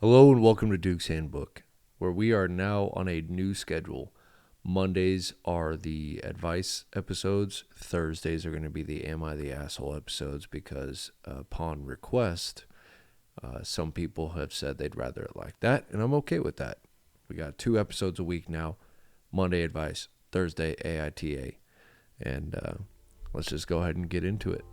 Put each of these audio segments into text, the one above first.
Hello and welcome to Duke's Handbook, where we are now on a new schedule. Mondays are the advice episodes. Thursdays are going to be the Am I the Asshole episodes because upon request, some people have said they'd rather it like that, and I'm okay with that. We got 2 episodes a week now. Monday advice, Thursday AITA, and let's just go ahead and get into it.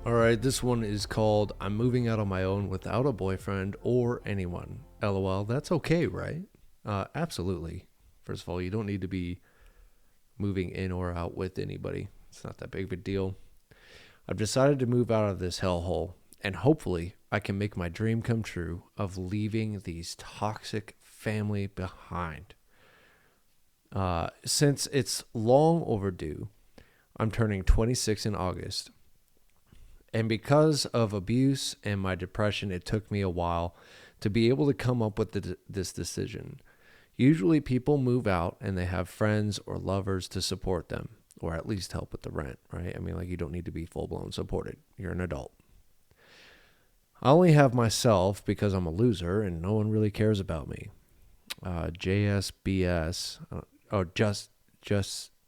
Alright, this one is called I'm Moving Out on My Own Without a Boyfriend or Anyone. LOL, that's okay, right? Absolutely. First of all, you don't need to be moving in or out with anybody. It's not that big of a deal. I've decided to move out of this hellhole, and hopefully I can make my dream come true of leaving these toxic family behind. Since it's long overdue, I'm turning 26 in August. And because of abuse and my depression, it took me a while to be able to come up with this decision. Usually people move out and they have friends or lovers to support them, or at least help with the rent, right? I mean, like, you don't need to be full-blown supported. You're an adult. I only have myself because I'm a loser and no one really cares about me. JSBS, or just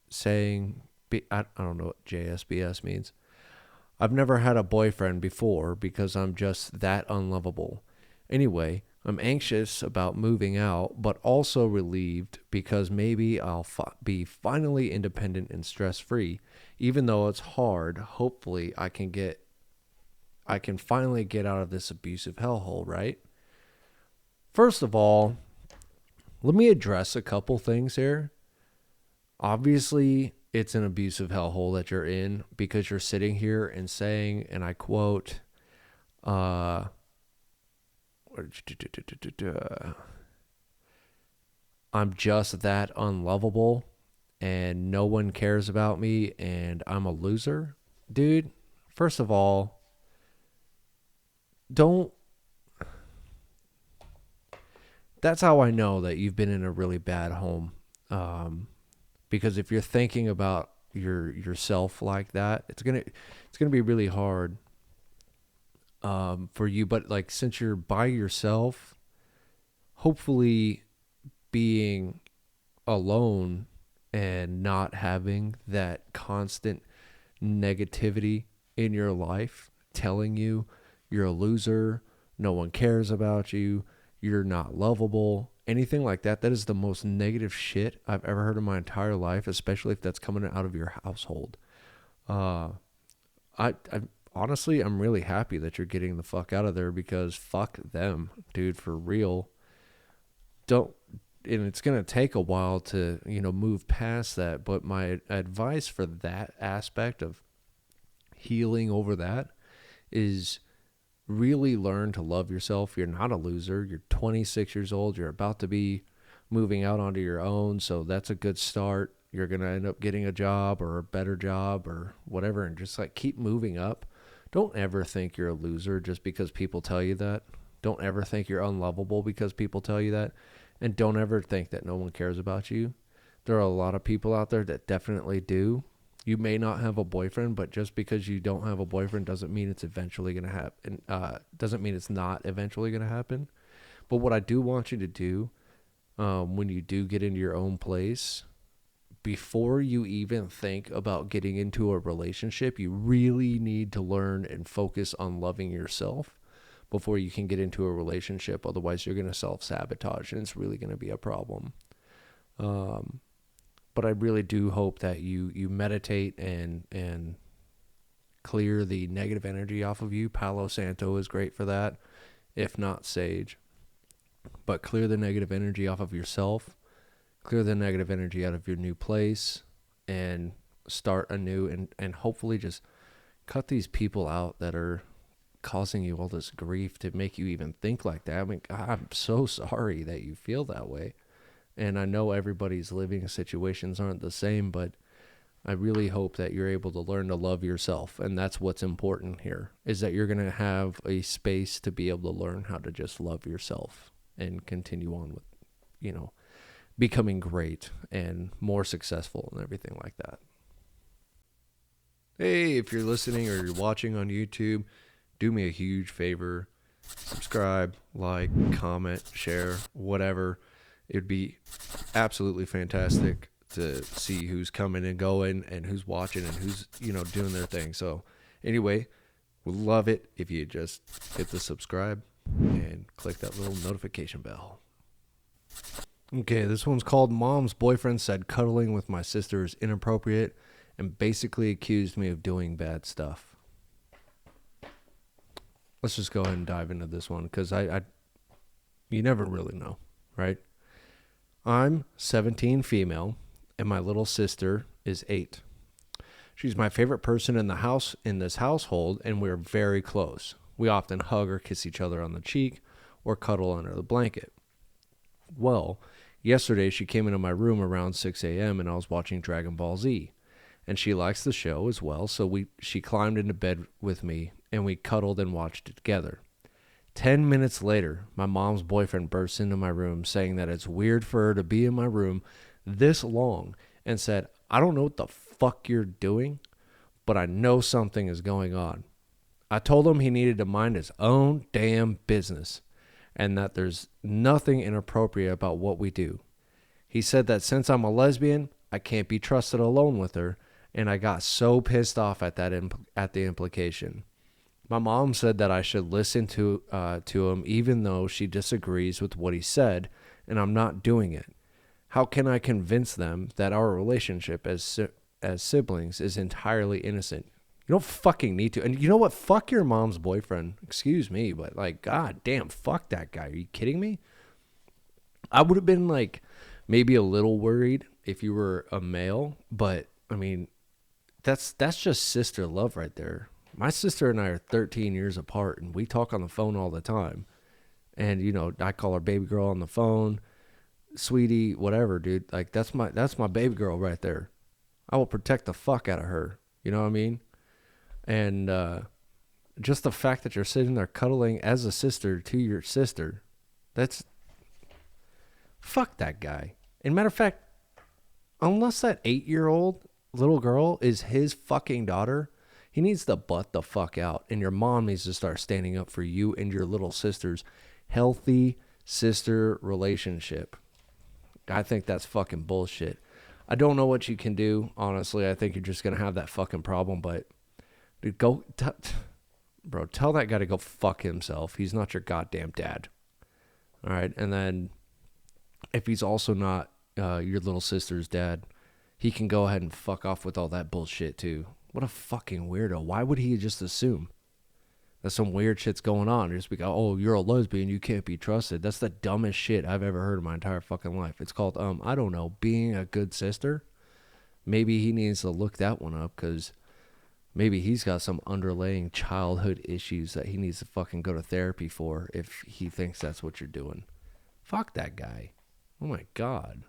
saying, I don't know what JSBS means. I've never had a boyfriend before because I'm just that unlovable. Anyway, I'm anxious about moving out, but also relieved because maybe I'll be finally independent and stress-free. Even though it's hard, hopefully I can finally get out of this abusive hellhole, right? First of all, let me address a couple things here. Obviously, it's an abusive hellhole that you're in because you're sitting here and saying, and I quote, I'm just that unlovable and no one cares about me and I'm a loser. Dude, first of all, that's how I know that you've been in a really bad home. Because if you're thinking about yourself like that, it's gonna be really hard for you. But like, since you're by yourself, hopefully being alone and not having that constant negativity in your life telling you you're a loser, no one cares about you, you're not lovable, anything like that, that is the most negative shit I've ever heard in my entire life, especially if that's coming out of your household. I honestly, I'm really happy that you're getting the fuck out of there because fuck them, dude, for real. Don't, and it's going to take a while to, move past that. But my advice for that aspect of healing over that is really learn to love yourself. You're not a loser. You're 26 years old. You're about to be moving out onto your own. So that's a good start. You're going to end up getting a job or a better job or whatever. And just like keep moving up. Don't ever think you're a loser just because people tell you that. Don't ever think you're unlovable because people tell you that. And don't ever think that no one cares about you. There are a lot of people out there that definitely do. You may not have a boyfriend, but just because you don't have a boyfriend doesn't mean it's eventually going to happen. Doesn't mean it's not eventually going to happen. But what I do want you to do when you do get into your own place, before you even think about getting into a relationship, you really need to learn and focus on loving yourself before you can get into a relationship. Otherwise, you're going to self-sabotage, and it's really going to be a problem. But I really do hope that you meditate and clear the negative energy off of you. Palo Santo is great for that, if not sage. But clear the negative energy off of yourself. Clear the negative energy out of your new place and start anew and hopefully just cut these people out that are causing you all this grief to make you even think like that. I mean, God, I'm so sorry that you feel that way. And I know everybody's living situations aren't the same, but I really hope that you're able to learn to love yourself. And that's what's important here, is that you're going to have a space to be able to learn how to just love yourself and continue on with, becoming great and more successful and everything like that. Hey, if you're listening or you're watching on YouTube, do me a huge favor. Subscribe, like, comment, share, whatever. It'd be absolutely fantastic to see who's coming and going and who's watching and who's, doing their thing. So anyway, we'd love it if you just hit the subscribe and click that little notification bell. Okay, this one's called Mom's Boyfriend Said Cuddling with My Sister is Inappropriate and basically accused me of doing bad stuff. Let's just go ahead and dive into this one because you never really know, right? I'm 17 female and my little sister is 8. She's my favorite person in this household, and we're very close. We often hug or kiss each other on the cheek or cuddle under the blanket. Well, yesterday she came into my room around 6 a.m. and I was watching Dragon Ball Z. And she likes the show as well, so she climbed into bed with me and we cuddled and watched it together. 10 minutes later, my mom's boyfriend bursts into my room saying that it's weird for her to be in my room this long and said, I don't know what the fuck you're doing, but I know something is going on. I told him he needed to mind his own damn business and that there's nothing inappropriate about what we do. He said that since I'm a lesbian, I can't be trusted alone with her, and I got so pissed off at the implication. My mom said that I should listen to him even though she disagrees with what he said, and I'm not doing it. How can I convince them that our relationship as siblings is entirely innocent? You don't fucking need to. And you know what? Fuck your mom's boyfriend. Excuse me, but god damn, fuck that guy. Are you kidding me? I would have been maybe a little worried if you were a male, but I mean, that's just sister love right there. My sister and I are 13 years apart, and we talk on the phone all the time. And I call her baby girl on the phone, sweetie, whatever, dude. That's my baby girl right there. I will protect the fuck out of her. You know what I mean? And just the fact that you're sitting there cuddling as a sister to your sister, that's fuck that guy. And matter of fact, unless that 8-year-old little girl is his fucking daughter, he needs to butt the fuck out. And your mom needs to start standing up for you and your little sister's healthy sister relationship. I think that's fucking bullshit. I don't know what you can do, honestly. I think you're just going to have that fucking problem. But, dude, tell that guy to go fuck himself. He's not your goddamn dad. All right? And then if he's also not your little sister's dad, he can go ahead and fuck off with all that bullshit too. What a fucking weirdo. Why would he just assume that some weird shit's going on? Just be oh, you're a lesbian, you can't be trusted. That's the dumbest shit I've ever heard in my entire fucking life. It's called, I don't know, being a good sister. Maybe he needs to look that one up because maybe he's got some underlying childhood issues that he needs to fucking go to therapy for if he thinks that's what you're doing. Fuck that guy. Oh my God.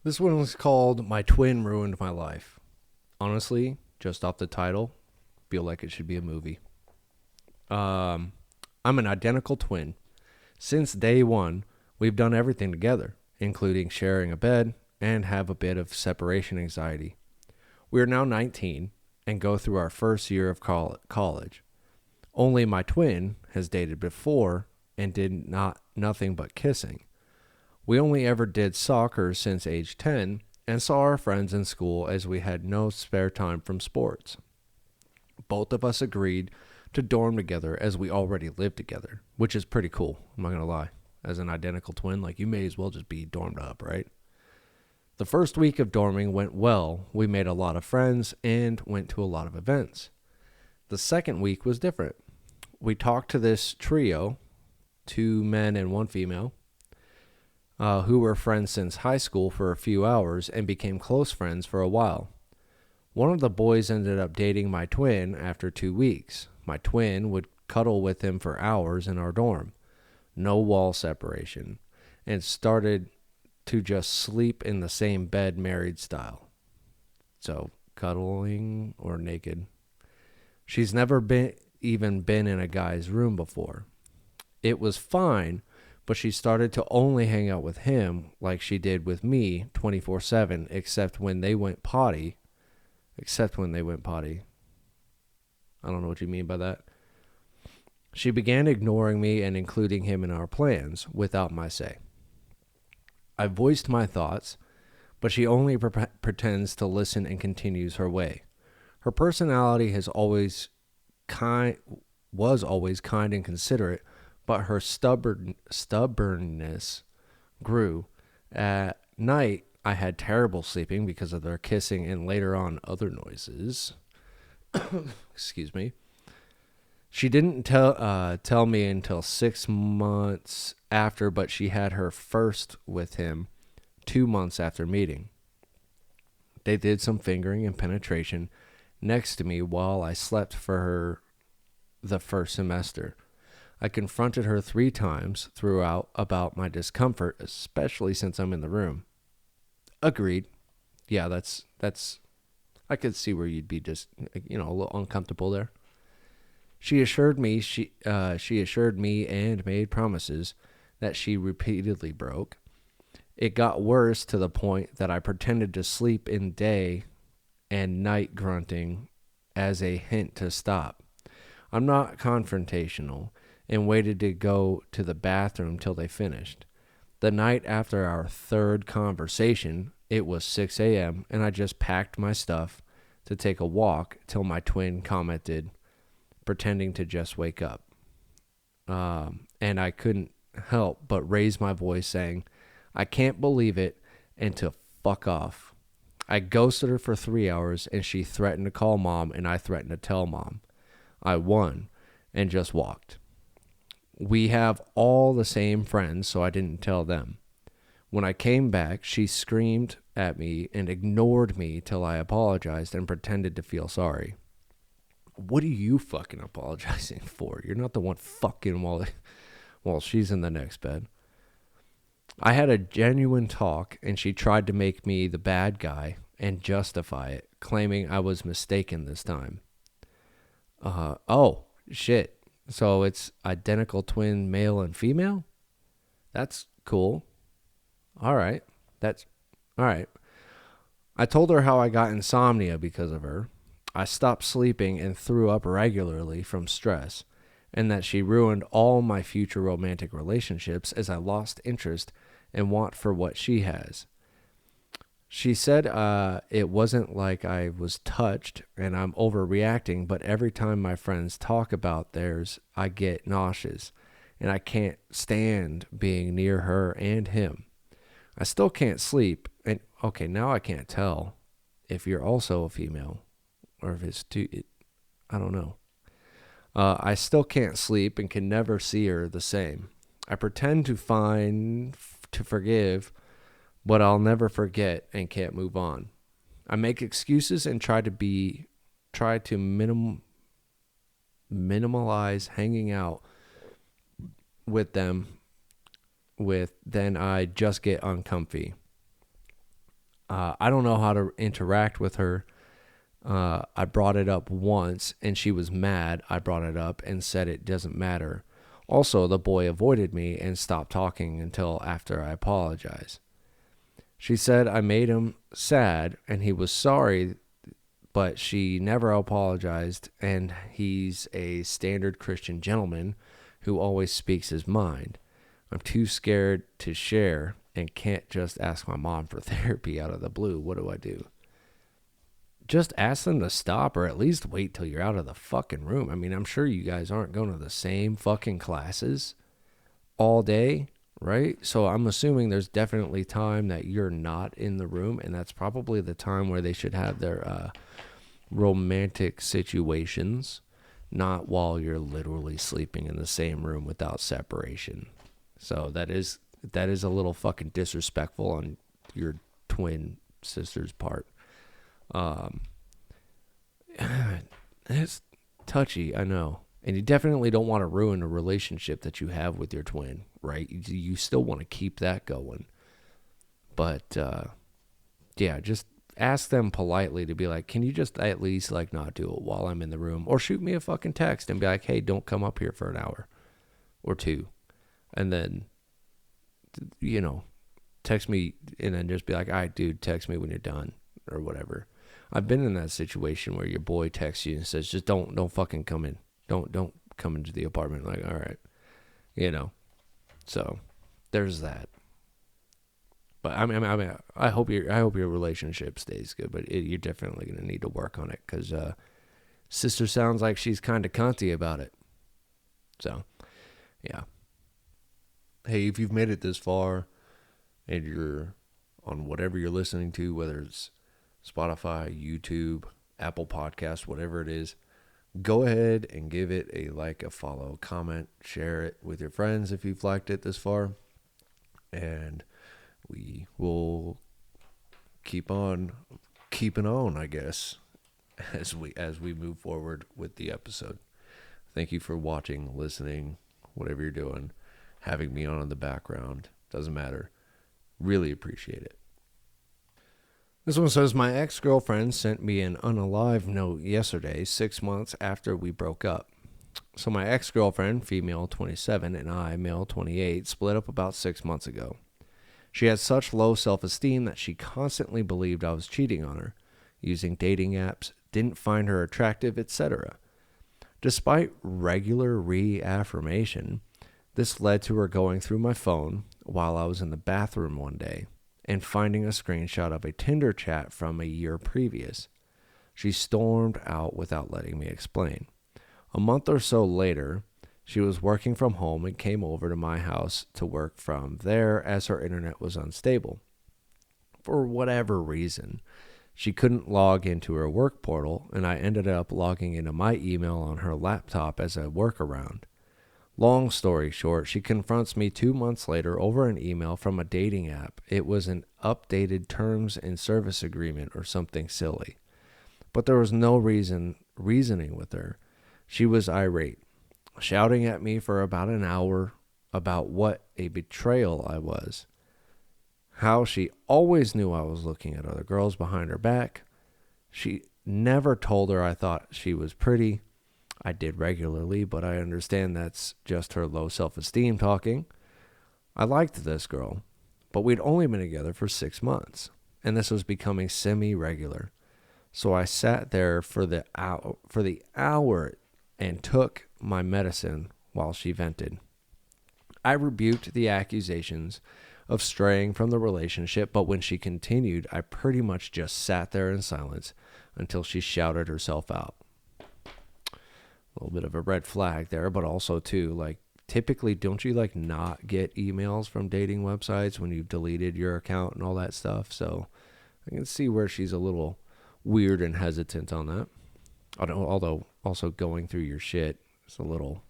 This one was called My Twin Ruined My Life. Honestly, just off the title, feel like it should be a movie. I'm an identical twin. Since day one, we've done everything together, including sharing a bed and have a bit of separation anxiety. We are now 19 and go through our first year of college. Only my twin has dated before and did nothing but kissing. We only ever did soccer since age 10 and saw our friends in school as we had no spare time from sports. Both of us agreed to dorm together as we already lived together, which is pretty cool. I'm not going to lie. As an identical twin, you may as well just be dormed up, right? The first week of dorming went well. We made a lot of friends and went to a lot of events. The second week was different. We talked to this trio, 2 men and 1 female, who were friends since high school for a few hours and became close friends for a while. One of the boys ended up dating my twin after 2 weeks. My twin would cuddle with him for hours in our dorm. No wall separation. And started to just sleep in the same bed married style. So, cuddling or naked. She's never even been in a guy's room before. It was fine, but she started to only hang out with him like she did with me 24/7, except when they went potty. I don't know what you mean by that. She began ignoring me and including him in our plans without my say. I voiced my thoughts, but she only pretends to listen and continues her way. Her personality was always kind and considerate, but her stubbornness grew. At night, I had terrible sleeping because of their kissing and later on other noises. Excuse me. She didn't tell me until 6 months after, but she had her first with him 2 months after meeting. They did some fingering and penetration next to me while I slept for her the first semester. I confronted her 3 times throughout about my discomfort, especially since I'm in the room. Agreed. Yeah, that's I could see where you'd be just, a little uncomfortable there. She assured me and made promises that she repeatedly broke. It got worse to the point that I pretended to sleep in day and night grunting as a hint to stop. I'm not confrontational and waited to go to the bathroom till they finished. The night after our third conversation, it was 6 a.m. and I just packed my stuff to take a walk till my twin commented, pretending to just wake up. And I couldn't help but raise my voice saying, I can't believe it, and to fuck off. I ghosted her for 3 hours and she threatened to call mom and I threatened to tell mom. I won and just walked. We have all the same friends, so I didn't tell them. When I came back, she screamed at me and ignored me till I apologized and pretended to feel sorry. What are you fucking apologizing for? You're not the one fucking while she's in the next bed. I had a genuine talk, and she tried to make me the bad guy and justify it, claiming I was mistaken this time. Oh, shit. So it's identical twin male and female? That's cool. All right. All right. I told her how I got insomnia because of her. I stopped sleeping and threw up regularly from stress, and that she ruined all my future romantic relationships as I lost interest and want for what she has. She said it wasn't like I was touched and I'm overreacting, but every time my friends talk about theirs, I get nauseous, and I can't stand being near her and him. I still can't sleep, and okay, now I can't tell if you're also a female or if it's I don't know. I still can't sleep and can never see her the same. I pretend to forgive, but I'll never forget and can't move on. I make excuses and try to minimalize hanging out with them. Then I just get uncomfy. I don't know how to interact with her. I brought it up once and she was mad. I brought it up and said it doesn't matter. Also, the boy avoided me and stopped talking until after I apologized. She said I made him sad and he was sorry, but she never apologized, and he's a standard Christian gentleman who always speaks his mind. I'm too scared to share and can't just ask my mom for therapy out of the blue. What do I do? Just ask them to stop, or at least wait till you're out of the fucking room. I mean, I'm sure you guys aren't going to the same fucking classes all day, right? So I'm assuming there's definitely time that you're not in the room, and that's probably the time where they should have their romantic situations, not while you're literally sleeping in the same room without separation. So that is a little fucking disrespectful on your twin sister's part. it's touchy, I know. And you definitely don't want to ruin a relationship that you have with your twin, right? You still want to keep that going. But, yeah, just ask them politely to be like, can you just at least, like, not do it while I'm in the room? Or shoot me a fucking text and be like, hey, don't come up here for an hour or two. And then, text me and then just be like, all right, dude, text me when you're done or whatever. I've been in that situation where your boy texts you and says, just don't fucking come in. Don't come into the apartment. Like, all right, So there's that. But I hope your relationship stays good. But you're definitely gonna need to work on it because sister sounds like she's kind of cunty about it. So, yeah. Hey, if you've made it this far and you're on whatever you're listening to, whether it's Spotify, YouTube, Apple Podcasts, whatever it is, go ahead and give it a like, a follow, comment, share it with your friends if you've liked it this far. And we will keep on keeping on, I guess, as we move forward with the episode. Thank you for watching, listening, whatever you're doing, having me on in the background. Doesn't matter. Really appreciate it. This one says, my ex-girlfriend sent me an unalive note yesterday, 6 months after we broke up. So my ex-girlfriend, female 27, and I, male 28, split up about 6 months ago. She had such low self-esteem that she constantly believed I was cheating on her, using dating apps, didn't find her attractive, etc. Despite regular reaffirmation, this led to her going through my phone while I was in the bathroom one day and finding a screenshot of a Tinder chat from a year previous. She stormed out without letting me explain. A month or so later, she was working from home and came over to my house to work from there as her internet was unstable. For whatever reason, she couldn't log into her work portal, and I ended up logging into my email on her laptop as a workaround. Long story short, she confronts me 2 months later over an email from a dating app. It was an updated terms and service agreement or something silly. But there was no reasoning with her. She was irate, shouting at me for about an hour about what a betrayal I was. How she always knew I was looking at other girls behind her back. She never told her I thought she was pretty. I did regularly, but I understand that's just her low self-esteem talking. I liked this girl, but we'd only been together for 6 months, and this was becoming semi-regular. So I sat there for the hour and took my medicine while she vented. I rebuked the accusations of straying from the relationship, but when she continued, I pretty much just sat there in silence until she shouted herself out. A little bit of a red flag there, but also too, like, typically don't you like not get emails from dating websites when you've deleted your account and all that stuff? So I can see where she's a little weird and hesitant on that. Although also going through your shit is a little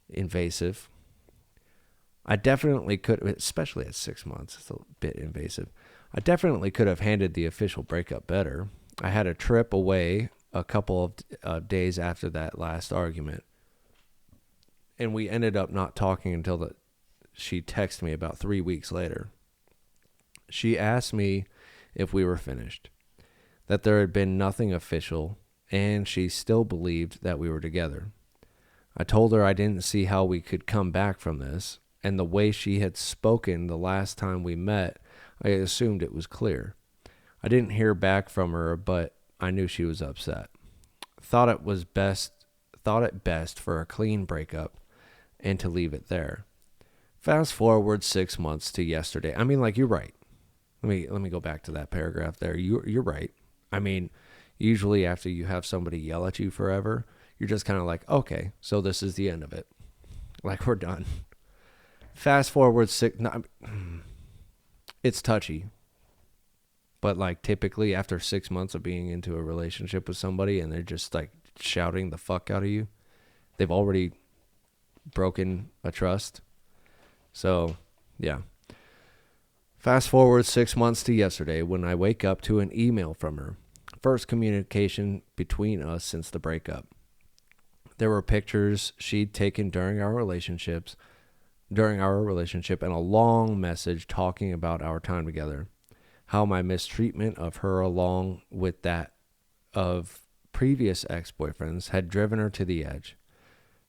invasive. I definitely could, especially at 6 months, it's a bit invasive. I definitely could have handled the official breakup better. I had a trip away a couple of days after that last argument, and we ended up not talking until she texted me about 3 weeks later. She asked me if we were finished, that there had been nothing official, and she still believed that we were together. I told her I didn't see how we could come back from this, and the way she had spoken the last time we met, I assumed it was clear. I didn't hear back from her, but I knew she was upset. Thought it best for a clean breakup and to leave it there. Fast forward 6 months to yesterday. I mean, like, you're right. Let me go back to that paragraph there. You're right. I mean, usually after you have somebody yell at you forever, you're just kind of like, okay, so this is the end of it. Like, we're done. Fast forward it's touchy. But like typically after 6 months of being into a relationship with somebody and they're just like shouting the fuck out of you, they've already broken a trust. So, yeah. Fast forward 6 months to yesterday when I wake up to an email from her. First communication between us since the breakup. There were pictures she'd taken during our relationship, and a long message talking about our time together, how my mistreatment of her along with that of previous ex-boyfriends had driven her to the edge.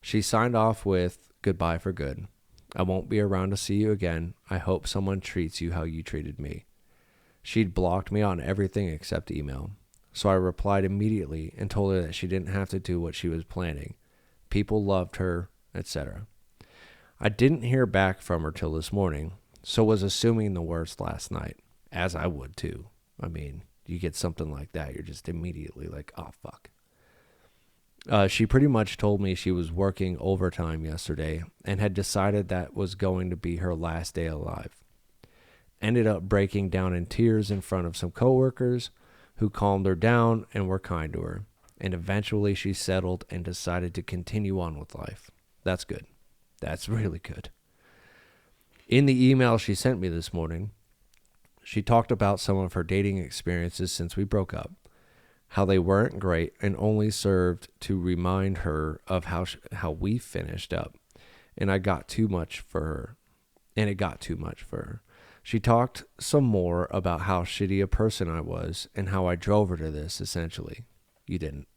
She signed off with, "Goodbye for good. I won't be around to see you again. I hope someone treats you how you treated me." She'd blocked me on everything except email. So I replied immediately and told her that she didn't have to do what she was planning. People loved her, etc. I didn't hear back from her till this morning, so was assuming the worst last night, as I would too. I mean, you get something like that, you're just immediately like, oh, fuck. She pretty much told me she was working overtime yesterday and had decided that was going to be her last day alive. Ended up breaking down in tears in front of some coworkers who calmed her down and were kind to her. And eventually she settled and decided to continue on with life. That's good. That's really good. In the email she sent me this morning, she talked about some of her dating experiences since we broke up, how they weren't great and only served to remind her of how we finished up. And it got too much for her. She talked some more about how shitty a person I was and how I drove her to this, essentially. You didn't.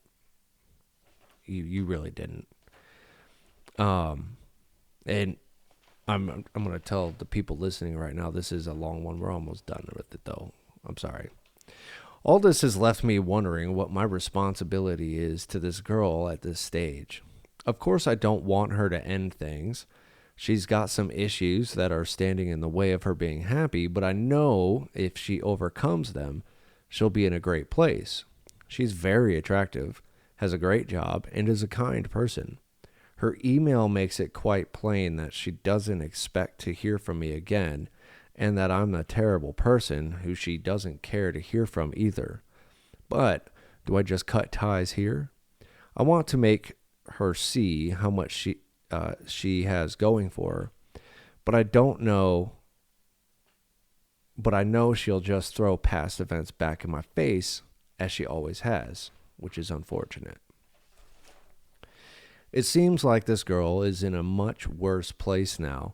You really didn't. And I'm going to tell the people listening right now, this is a long one. We're almost done with it, though. I'm sorry. All this has left me wondering what my responsibility is to this girl at this stage. Of course, I don't want her to end things. She's got some issues that are standing in the way of her being happy, but I know if she overcomes them, she'll be in a great place. She's very attractive, has a great job, and is a kind person. Her email makes it quite plain that she doesn't expect to hear from me again, and that I'm a terrible person who she doesn't care to hear from either. But do I just cut ties here? I want to make her see how much she has going for her, but I know she'll just throw past events back in my face, as she always has, which is unfortunate. It seems like this girl is in a much worse place now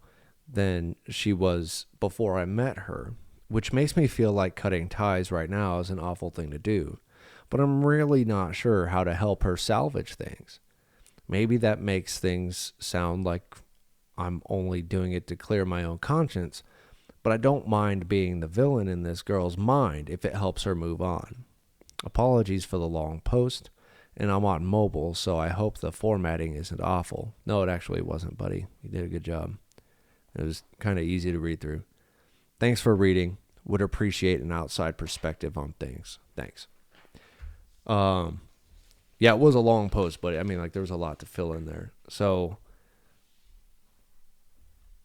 than she was before I met her, which makes me feel like cutting ties right now is an awful thing to do, but I'm really not sure how to help her salvage things. Maybe that makes things sound like I'm only doing it to clear my own conscience, but I don't mind being the villain in this girl's mind if it helps her move on. Apologies for the long post, and I'm on mobile, so I hope the formatting isn't awful. No, it actually wasn't, buddy. You did a good job. It was kind of easy to read through. Thanks for reading. Would appreciate an outside perspective on things. Thanks. Yeah, it was a long post, but I mean, like, there was a lot to fill in there. So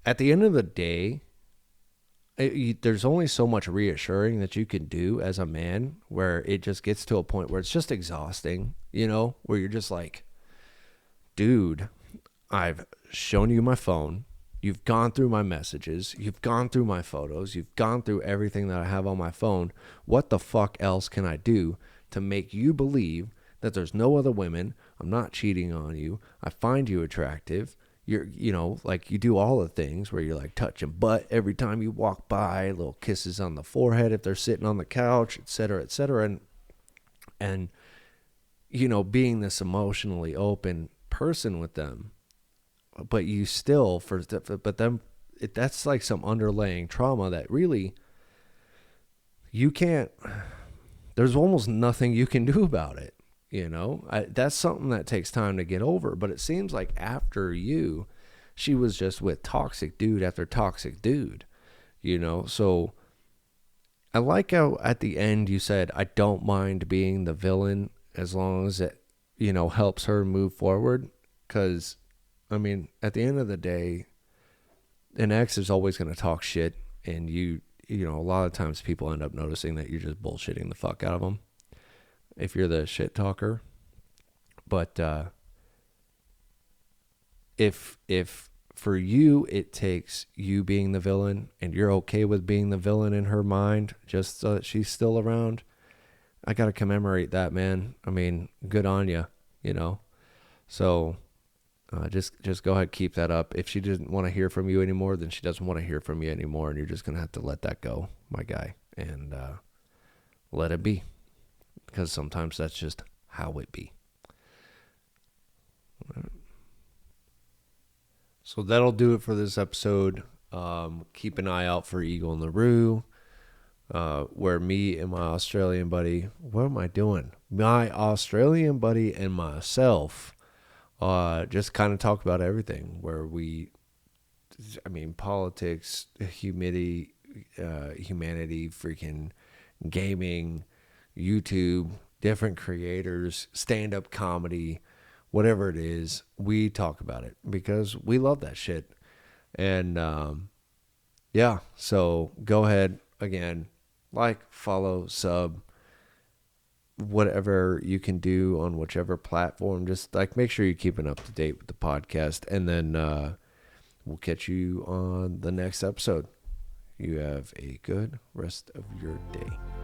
at the end of the day, there's only so much reassuring that you can do as a man where it just gets to a point where it's just exhausting, where you're just like, dude, I've shown you my phone. You've gone through my messages. You've gone through my photos. You've gone through everything that I have on my phone. What the fuck else can I do to make you believe that there's no other women? I'm not cheating on you. I find you attractive. You're, like, you do all the things where you're like touching butt every time you walk by, little kisses on the forehead if they're sitting on the couch, et cetera, and being this emotionally open person with them. But you still, that's like some underlying trauma that really you can't, there's almost nothing you can do about it. That's something that takes time to get over. But it seems like after she was just with toxic dude after toxic dude, So I like how at the end you said, I don't mind being the villain as long as it, helps her move forward. Because, I mean, at the end of the day, an ex is always going to talk shit. And a lot of times people end up noticing that you're just bullshitting the fuck out of them if you're the shit talker. But if for you it takes you being the villain and you're okay with being the villain in her mind just so that she's still around, I got to commemorate that, man. I mean, good on you, you know? So just go ahead, keep that up. If she doesn't want to hear from you anymore, then she doesn't want to hear from you anymore, and you're just going to have to let that go, my guy, and let it be, because sometimes that's just how it be. So that'll do it for this episode. Keep an eye out for Eagle and LaRue, where me and my Australian buddy, what am I doing? My Australian buddy and myself just kind of talk about everything, where politics, humanity, freaking gaming, YouTube, different creators, stand-up comedy, whatever it is, we talk about it because we love that shit. And yeah, so go ahead, again, like, follow, sub, whatever you can do on whichever platform. Just like make sure you're keeping up to date with the podcast, and then we'll catch you on the next episode. You have a good rest of your day.